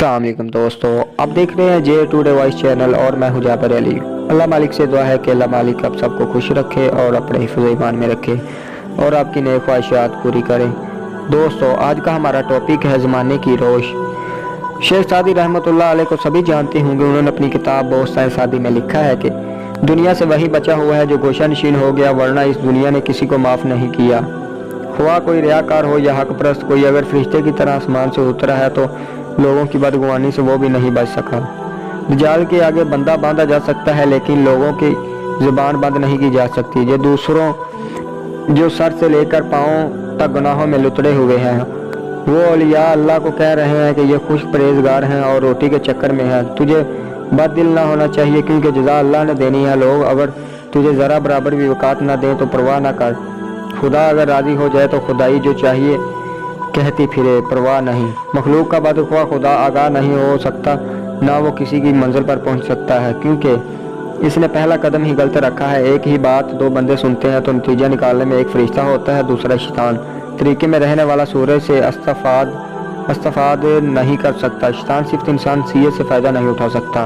अस्सलाम वालेकुम दोस्तों, आप देख रहे हैं जे टुडे वॉइस चैनल और मैं हूं जाबर अली। अल्लाह मालिक से दुआ है कि अल्लाह मालिक आप सबको खुश रखे और अपने हिफ्ज़ ईमान में रखे और आपकी नेक ख्वाहिशात पूरी करे। दोस्तों, आज का हमारा टॉपिक है ज़माने की रोश। शेख सादी रहमतुल्लाह अलैह को सभी जानते होंगे। उन्होंने अपनी किताब बोस्तान सादी में लिखा है कि दुनिया से वही बचा हुआ है जो गोशा नशीन हो गया, वरना इस दुनिया ने किसी को माफ़ नहीं किया। हुआ कोई रियाकार हो या हक परस्त, कोई अगर फरिश्ते की तरह आसमान से उतरा है तो लोगों की बदगुमानी से वो भी नहीं बच सका। दज्जाल के आगे बंदा बांधा जा सकता है, लेकिन लोगों की ज़ुबान बंद नहीं की जा सकती। जो सर से लेकर पाँव तक गुनाहों में लुतड़े हुए हैं, वो औलिया अल्लाह को कह रहे हैं कि ये खुश परहेजगार हैं और रोटी के चक्कर में हैं। तुझे बददिल ना होना चाहिए, क्योंकि जज़ा अल्लाह ने देनी है। लोग अगर तुझे ज़रा बराबर भी वक़ात ना दें तो परवाह ना कर। खुदा अगर राज़ी हो जाए तो खुदाई जो चाहिए कहती फिरे, परवाह नहीं। मखलूक का बदख्वाह खुदा आगाह नहीं हो सकता, ना वो किसी की मंजिल पर पहुंच सकता है, क्योंकि इसने पहला कदम ही गलत रखा है। एक ही बात दो बंदे सुनते हैं तो नतीजा निकालने में एक फरिश्ता होता है, दूसरा शैतान। तरीके में रहने वाला सूरज से इस्तफाद नहीं कर सकता। शैतान सिर्फ इंसान सीए से फ़ायदा नहीं उठा सकता।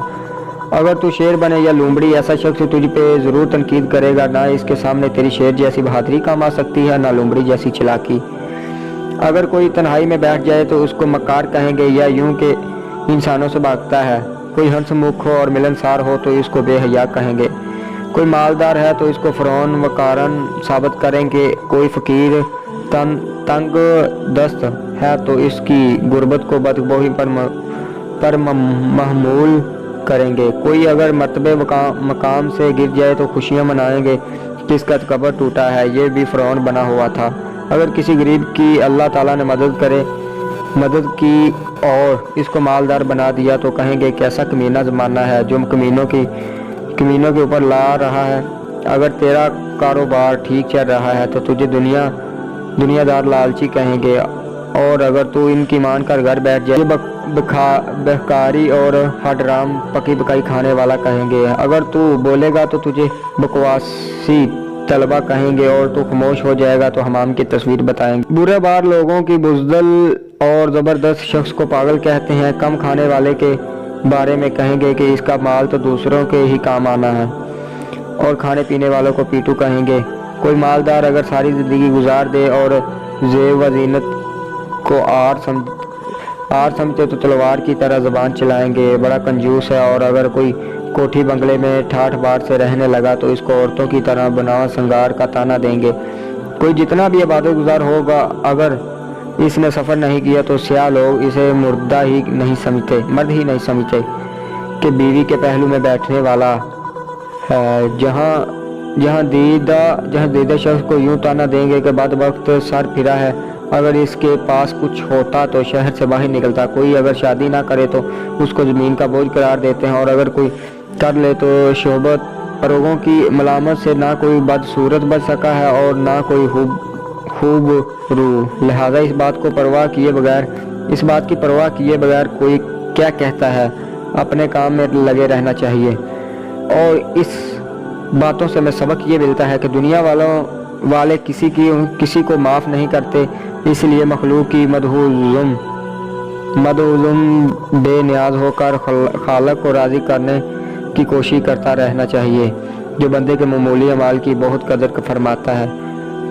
अगर तू शेर बने या लूमड़ी, ऐसा शख्स तुझ पे ज़रूर तनकीद करेगा। ना इसके सामने तेरी शेर जैसी बहादुरी काम आ सकती है, ना लूमड़ी जैसी चालाकी। अगर कोई तन्हाई में बैठ जाए तो उसको मक्कार कहेंगे, या यूं कि इंसानों से भागता है। कोई हंसमुख हो और मिलनसार हो तो इसको बेहया कहेंगे। कोई मालदार है तो इसको फ़रौन व कारन साबित करेंगे। कोई फ़कीर तंग दस्त है तो इसकी गुर्बत को बदबोही पर महमूल करेंगे। कोई अगर मर्तबे मकाम से गिर जाए तो खुशियाँ मनाएंगे कि इसका कब्र टूटा है, ये भी फ़रौन बना हुआ था। अगर किसी गरीब की अल्लाह ताला ने मदद की और इसको मालदार बना दिया तो कहेंगे कैसा कमीना ज़माना है जो कमीनों के ऊपर ला रहा है। अगर तेरा कारोबार ठीक चल रहा है तो तुझे दुनियादार लालची कहेंगे, और अगर तू इनकी मान कर घर बैठ जाए बेकारी और हडराम पकी पकाई खाने वाला कहेंगे। अगर तू बोलेगा तो तुझे बकवासी तलबा कहेंगे, और तू खामोश हो जाएगा तो हमाम की तस्वीर बताएंगे। बुरे बार लोगों की बुज़दिल और ज़बरदस्त शख्स को पागल कहते हैं। कम खाने वाले के बारे में कहेंगे कि इसका माल तो दूसरों के ही काम आना है, और खाने पीने वालों को पीटू कहेंगे। कोई मालदार अगर सारी ज़िंदगी गुजार दे और ज़ेब व ज़ीनत को आर समझे तो तलवार की तरह ज़बान चलाएंगे, बड़ा कंजूस है। और अगर कोई कोठी बंगले में ठाठ बाट से रहने लगा तो इसको औरतों की तरह बनावा संगार का ताना देंगे। कोई जितना भी इबादत गुजार होगा, अगर इसने सफ़र नहीं किया तो स्याह लोग इसे मर्द ही नहीं समझते कि बीवी के पहलू में बैठने वाला है। जहाँ दीदा शख्स को यूँ ताना देंगे कि बाद वक्त सर फिरा है। अगर इसके पास कुछ होता तो शहर से बाहर निकलता। कोई अगर शादी ना करे तो उसको ज़मीन का बोझ करार देते हैं, और अगर कोई कर ले तो शोहबत लोगों की मलामत से ना कोई बदसूरत बच सका है और ना कोई खूब रू। लिहाजा इस बात की परवाह किए बगैर कोई क्या कहता है, अपने काम में लगे रहना चाहिए। और इस बातों से हमें सबक ये मिलता है कि दुनिया वाले किसी को माफ़ नहीं करते। इसलिए मखलूक की मदहुज़ुम बेनियाज होकर खालक को राज़ी करने की कोशिश करता रहना चाहिए, जो बंदे के मामूली अमाल की बहुत कदर फरमाता है।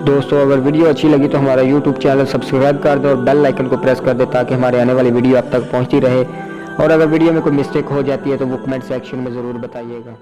दोस्तों, अगर वीडियो अच्छी लगी तो हमारा YouTube चैनल सब्सक्राइब कर दो और बेल आइकन को प्रेस कर दे, ताकि हमारे आने वाली वीडियो आप तक पहुंचती रहे। और अगर वीडियो में कोई मिस्टेक हो जाती है तो वो कमेंट सेक्शन में ज़रूर बताइएगा।